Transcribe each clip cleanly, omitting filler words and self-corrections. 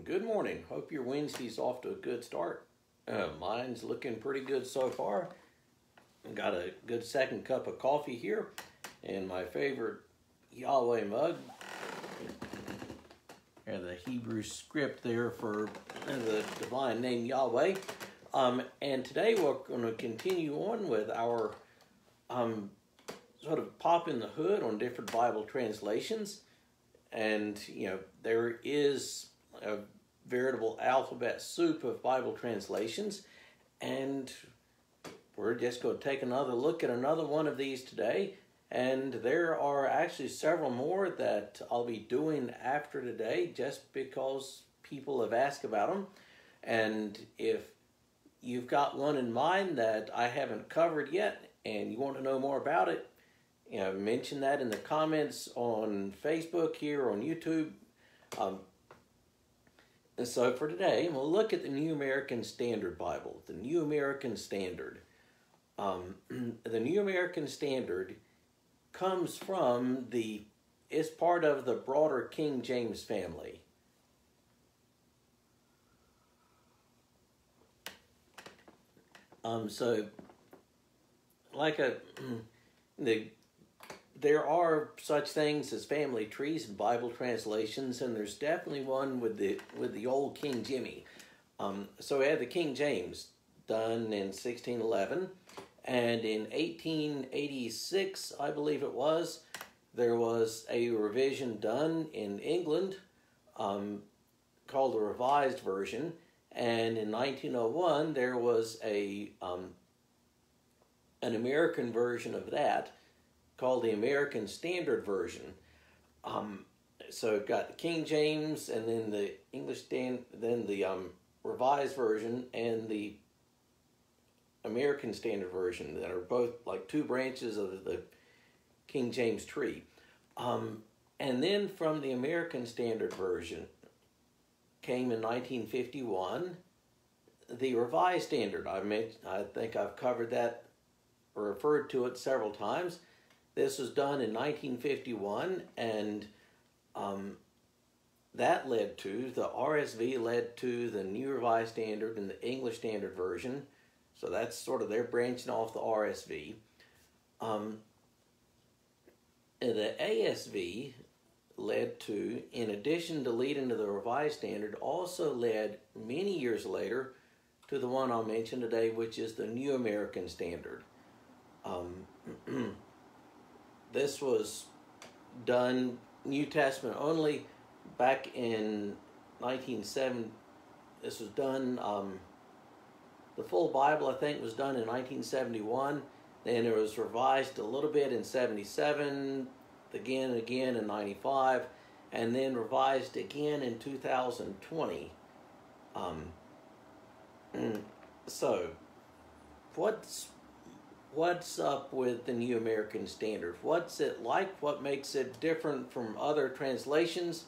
Good morning. Hope your Wednesday's off to a good start. Mine's looking pretty good so far. Got a good second cup of coffee here and my favorite Yahweh mug. And the Hebrew script there for the divine name Yahweh. And today we're going to continue on with our sort of pop in the hood on different Bible translations. And, there is a veritable alphabet soup of Bible translations. And we're just going to take another look at another one of these today. And there are actually several more that I'll be doing after today just because people have asked about them. And if you've got one in mind that I haven't covered yet and you want to know more about it, mention that in the comments on Facebook here on YouTube. And so for today, we'll look at the New American Standard Bible, the New American Standard. The New American Standard comes from it's part of the broader King James family. There are such things as family trees and Bible translations, and there's definitely one with the old King Jimmy. So we had the King James done in 1611, and in 1886, I believe it was, there was a revision done in England called the Revised Version, and in 1901 there was an American version of that called the American Standard Version. So it got the King James, and then the then the Revised Version, and the American Standard Version that are both like two branches of the King James tree. And then from the American Standard Version came in 1951 the Revised Standard. I think I've covered that or referred to it several times. This was done in 1951, and that led to, the RSV led to the New Revised Standard and the English Standard Version. So that's sort of they're branching off the RSV. The ASV led to, in addition to leading to the Revised Standard, also led many years later to the one I'll mention today, which is the New American Standard. This was done New Testament only back in 1970. This was done, the full Bible I think was done in 1971. Then it was revised a little bit in 77, again and again in 95, and then revised again in 2020. So, what's up with the New American Standard? What's it like? What makes it different from other translations?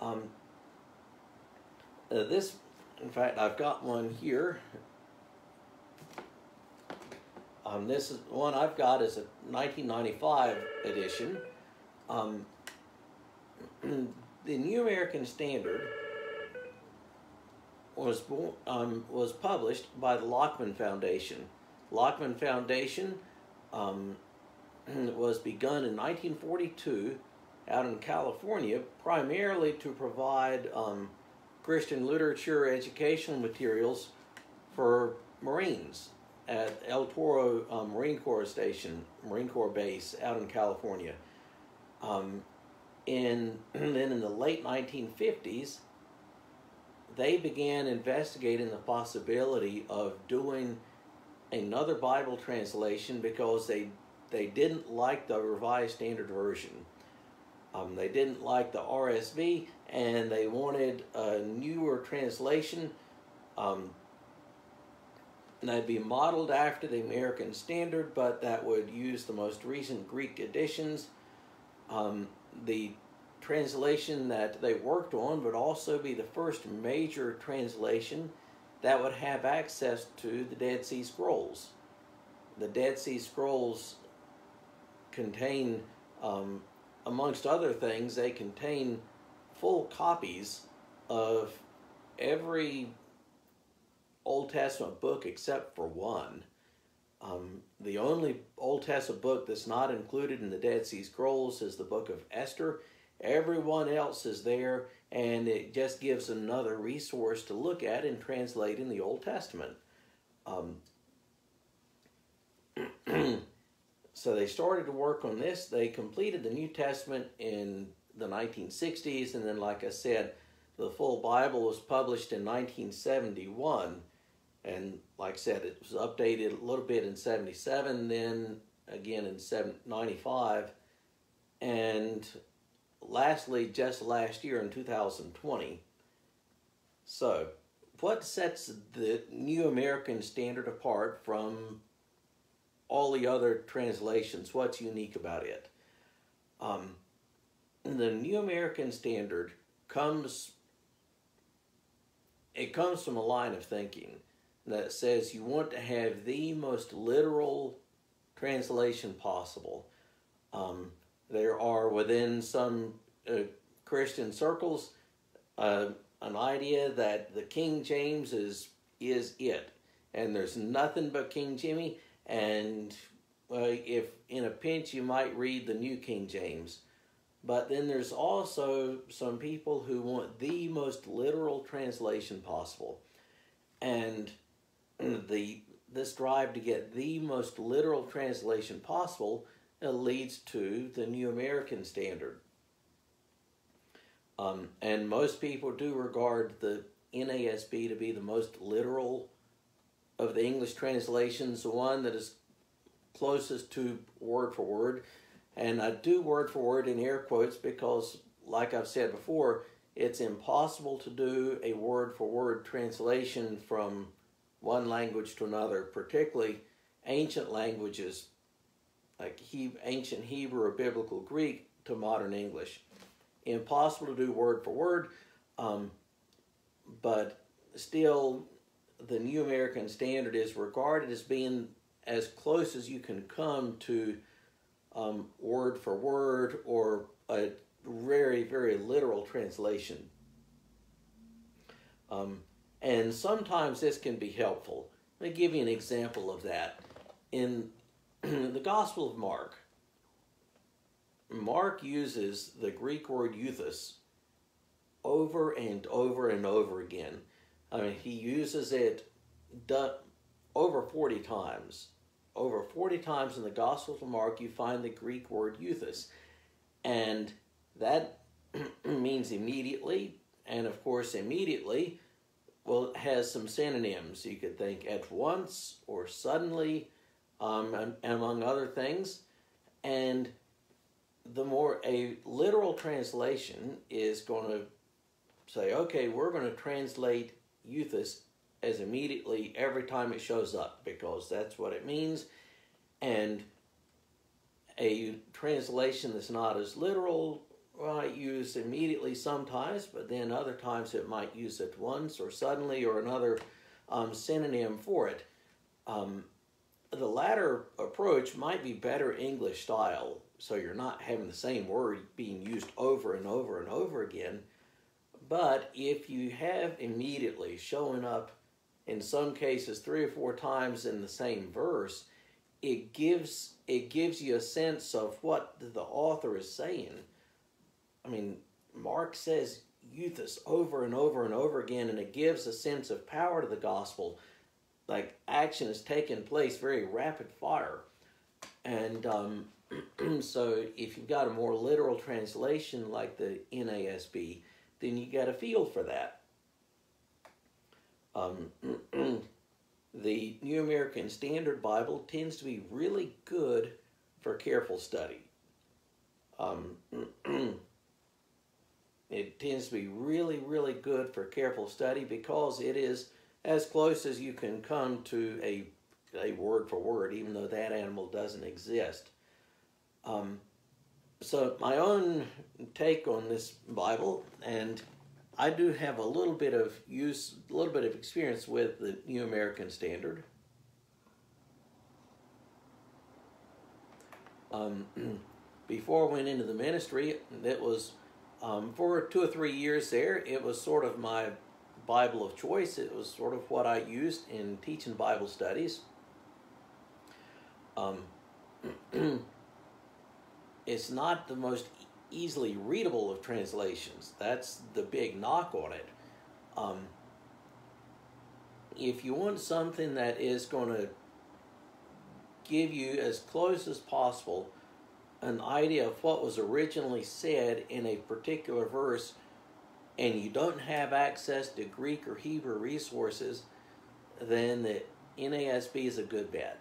In fact, I've got one here. This is one I've got is a 1995 edition. The New American Standard was published by the Lockman Foundation. Lockman Foundation was begun in 1942 out in California, primarily to provide Christian literature educational materials for Marines at El Toro Marine Corps Base out in California. Then in the late 1950s, they began investigating the possibility of doing another Bible translation because they didn't like the Revised Standard Version. They didn't like the RSV, and they wanted a newer translation that'd be modeled after the American Standard, but that would use the most recent Greek editions. The translation that they worked on would also be the first major translation that would have access to the Dead Sea Scrolls. The Dead Sea Scrolls contain, amongst other things, they contain full copies of every Old Testament book except for one. The only Old Testament book that's not included in the Dead Sea Scrolls is the book of Esther. Everyone else is there, and it just gives another resource to look at in translating the Old Testament. So they started to work on this. They completed the New Testament in the 1960s, and then, like I said, the full Bible was published in 1971. And like I said, it was updated a little bit in 77, then again in 95, and lastly, just last year in 2020. So, what sets the New American Standard apart from all the other translations? What's unique about it? The New American Standard comes from a line of thinking that says you want to have the most literal translation possible. There are within some Christian circles an idea that the King James is it, and there's nothing but King Jimmy, and if in a pinch you might read the New King James. But then there's also some people who want the most literal translation possible. And this drive to get the most literal translation possible leads to the New American Standard. And most people do regard the NASB to be the most literal of the English translations, the one that is closest to word for word. And I do word for word in air quotes because, like I've said before, it's impossible to do a word for word translation from one language to another, particularly ancient languages like ancient Hebrew or Biblical Greek to modern English. Impossible to do word for word, but still the New American Standard is regarded as being as close as you can come to word for word or a very, very literal translation. And sometimes this can be helpful. Let me give you an example of that. In the Gospel of Mark, Mark uses the Greek word euthus over and over and over again. I mean, he uses it over 40 times. Over 40 times in the Gospel of Mark, you find the Greek word euthus. And that means immediately, and of course immediately, well, it has some synonyms. You could think at once or suddenly, among other things. And the more a literal translation is going to say, okay, we're going to translate euthus as immediately every time it shows up, because that's what it means. And a translation that's not as literal might use immediately sometimes, but then other times it might use at once or suddenly or another synonym for it. The latter approach might be better English style, so you're not having the same word being used over and over and over again. But if you have immediately showing up in some cases 3 or 4 times in the same verse, it gives you a sense of what the author is saying. I mean, Mark says euthus over and over and over again, and it gives a sense of power to the gospel. Like action is taking place very rapid fire. And so if you've got a more literal translation like the NASB, then you got a feel for that. The New American Standard Bible tends to be really good for careful study. It tends to be really, really good for careful study because it is as close as you can come to a word for word, even though that animal doesn't exist. So my own take on this Bible, and I do have a little bit of experience with the New American Standard. Before I went into the ministry, it was for 2 or 3 years there, it was sort of my Bible of choice. It was sort of what I used in teaching Bible studies. It's not the most easily readable of translations. That's the big knock on it. If you want something that is going to give you as close as possible an idea of what was originally said in a particular verse, and you don't have access to Greek or Hebrew resources, then the NASB is a good bet.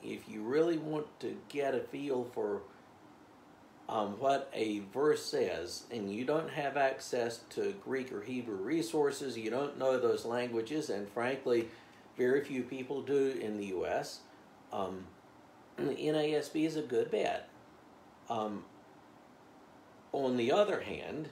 If you really want to get a feel for what a verse says, and you don't have access to Greek or Hebrew resources, you don't know those languages, and frankly, very few people do in the U.S., the NASB is a good bet. On the other hand,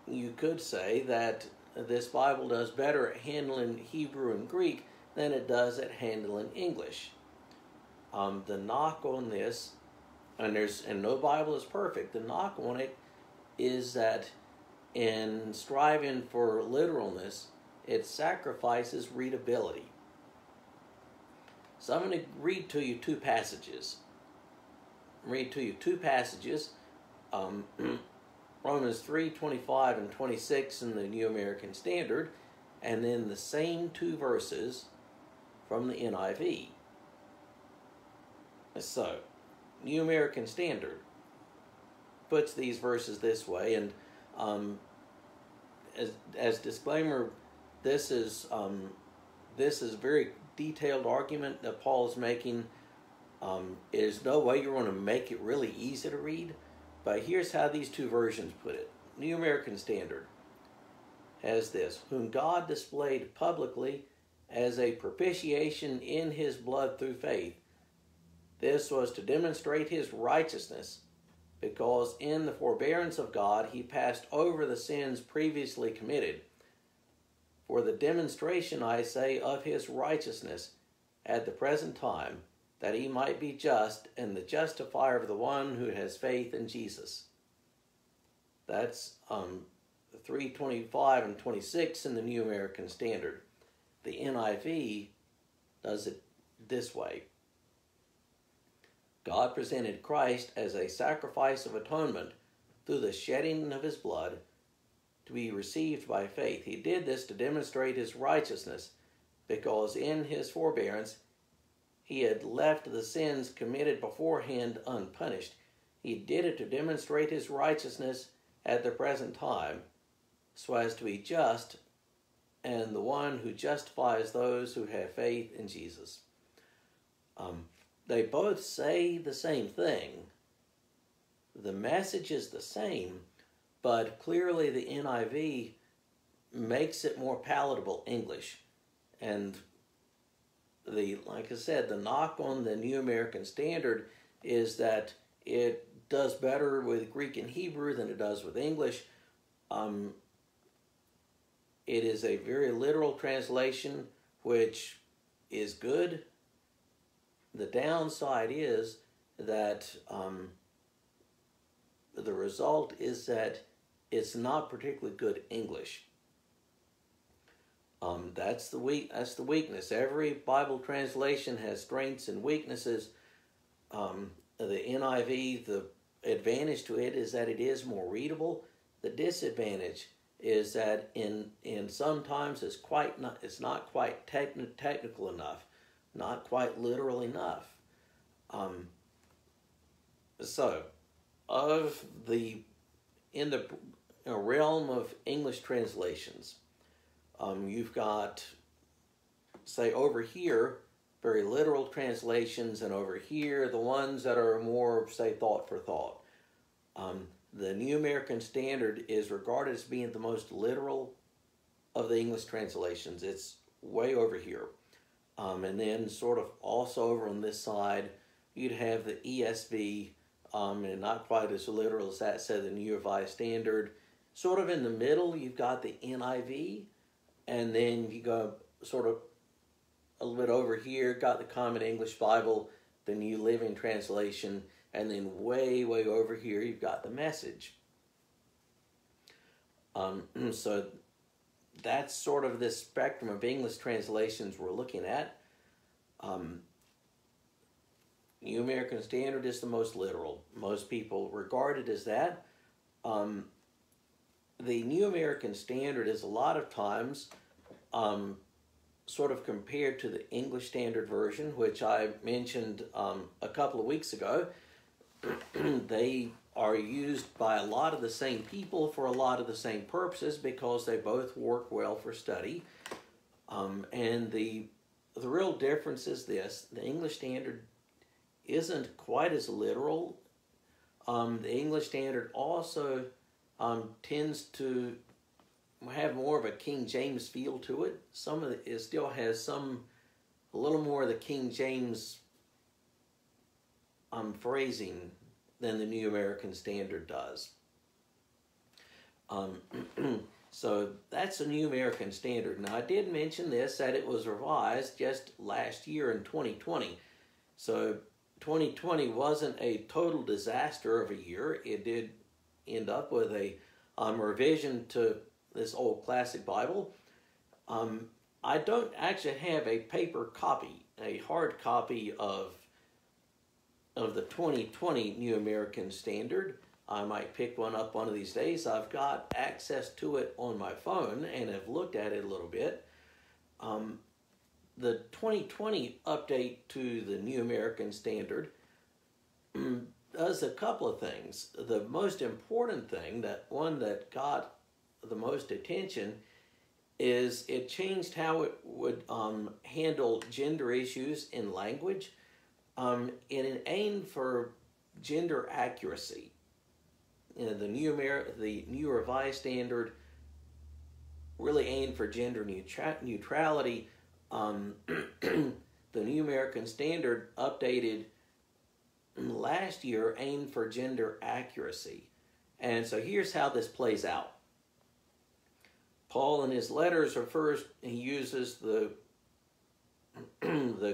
you could say that this Bible does better at handling Hebrew and Greek than it does at handling English. The knock on this, and no Bible is perfect, the knock on it is that in striving for literalness, it sacrifices readability. So I'm going to read to you two passages. Romans 3:25 and 26 in the New American Standard, and then the same two verses from the NIV. So, New American Standard puts these verses this way, and as disclaimer, this is very detailed argument that Paul is making. There's no way you're going to make it really easy to read, but here's how these two versions put it. New American Standard has this: whom God displayed publicly as a propitiation in his blood through faith. This was to demonstrate his righteousness, because in the forbearance of God he passed over the sins previously committed. For the demonstration, I say, of his righteousness at the present time, that he might be just and the justifier of the one who has faith in Jesus. That's 3:25 and 26 in the New American Standard. The NIV does it this way. God presented Christ as a sacrifice of atonement through the shedding of his blood to be received by faith. He did this to demonstrate his righteousness, because in his forbearance he had left the sins committed beforehand unpunished. He did it to demonstrate his righteousness at the present time, so as to be just and the one who justifies those who have faith in Jesus. They both say the same thing. The message is the same, but clearly the NIV makes it more palatable English. And like I said, the knock on the New American Standard is that it does better with Greek and Hebrew than it does with English. It is a very literal translation, which is good. The downside is that the result is that it's not particularly good English. That's the weakness. Every Bible translation has strengths and weaknesses. The NIV, the advantage to it is that it is more readable. The disadvantage is that in sometimes it's not quite technical enough, not quite literal enough. In the realm of English translations, you've got, say, over here, very literal translations, and over here, the ones that are more, say, thought for thought. The New American Standard is regarded as being the most literal of the English translations. It's way over here. And then sort of also over on this side, you'd have the ESV, and not quite as literal as that, said the New Revised Standard. Sort of in the middle, you've got the NIV, and then you go sort of a little bit over here, got the Common English Bible, the New Living Translation, and then way, way over here, you've got the Message. So that's sort of this spectrum of English translations we're looking at. New American Standard is the most literal. Most people regard it as that. The New American Standard is a lot of times sort of compared to the English Standard Version, which I mentioned a couple of weeks ago. They are used by a lot of the same people for a lot of the same purposes because they both work well for study. And the real difference is this: the English Standard isn't quite as literal. The English Standard also tends to have more of a King James feel to it. Some of it still has a little more of the King James phrasing than the New American Standard does. So that's the New American Standard. Now I did mention this, that it was revised just last year in 2020. So 2020 wasn't a total disaster of a year. It did end up with a revision to this old classic Bible. I don't actually have a paper copy, a hard copy of the 2020 New American Standard. I might pick one up one of these days. I've got access to it on my phone and have looked at it a little bit. The 2020 update to the New American Standard does a couple of things. The most important thing, that one that got the most attention, is it changed how it would handle gender issues in language. It aimed for gender accuracy. You know, the New Revised Standard really aimed for gender neutrality. The New American Standard, updated last year, aimed for gender accuracy. And so here's how this plays out. Paul in his letters he uses the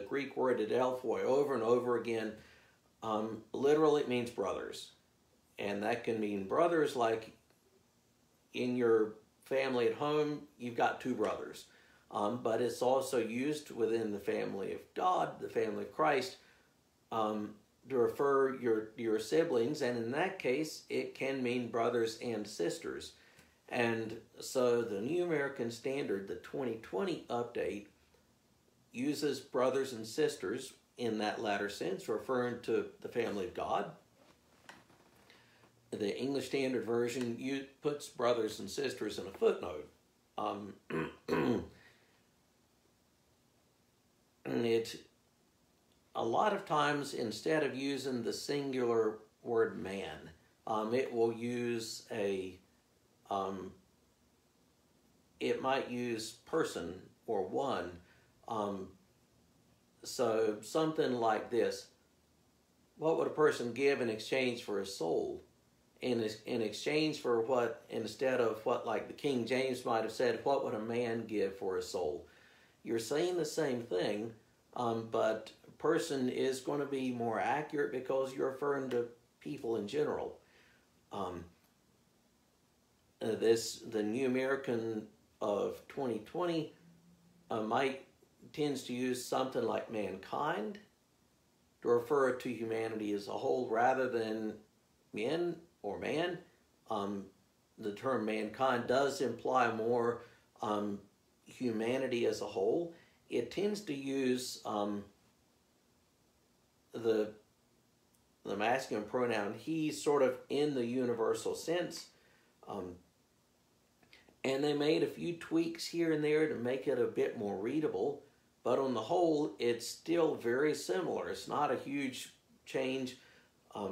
Greek word adelphoi over and over again. Literally, it means brothers. And that can mean brothers like in your family at home, you've got two brothers. But it's also used within the family of God, the family of Christ, to refer your siblings. And in that case, it can mean brothers and sisters. And so the New American Standard, the 2020 update, uses brothers and sisters in that latter sense, referring to the family of God. The English Standard Version puts brothers and sisters in a footnote. It, a lot of times, instead of using the singular word man, it will use it might use person or one. So something like this: what would a person give in exchange for his soul? In exchange for what, instead of what, like the King James might have said, what would a man give for his soul? You're saying the same thing, but person is going to be more accurate because you're referring to people in general. The New American of 2020 tends to use something like mankind to refer to humanity as a whole rather than men or man. The term mankind does imply more humanity as a whole. It tends to use the masculine pronoun he sort of in the universal sense. And they made a few tweaks here and there to make it a bit more readable, but on the whole, it's still very similar. It's not a huge change.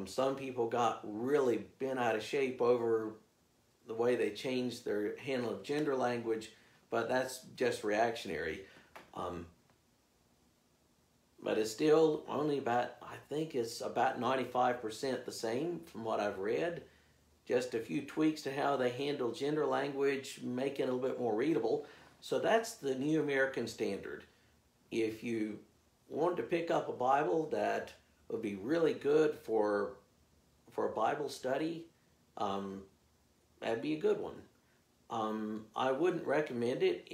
Some people got really bent out of shape over the way they changed their handle of gender language, but that's just reactionary. But it's still only about, I think it's about 95% the same from what I've read. Just a few tweaks to how they handle gender language, make it a little bit more readable. So that's the New American Standard. If you want to pick up a Bible that would be really good for Bible study, that'd be a good one. I wouldn't recommend it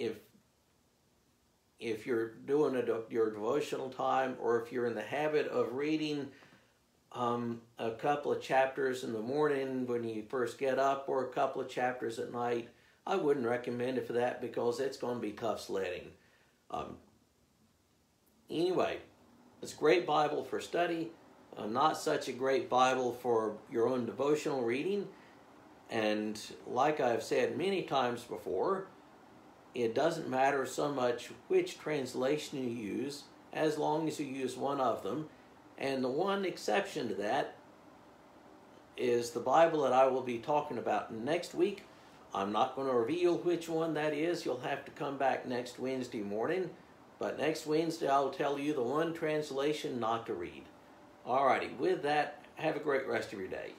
if you're doing your devotional time, or if you're in the habit of reading a couple of chapters in the morning when you first get up, or a couple of chapters at night. I wouldn't recommend it for that, because it's going to be tough sledding. Anyway, it's a great Bible for study, not such a great Bible for your own devotional reading. And like I've said many times before, it doesn't matter so much which translation you use, as long as you use one of them. And the one exception to that is the Bible that I will be talking about next week. I'm not going to reveal which one that is. You'll have to come back next Wednesday morning. But next Wednesday I'll tell you the one translation not to read. Alrighty, with that, have a great rest of your day.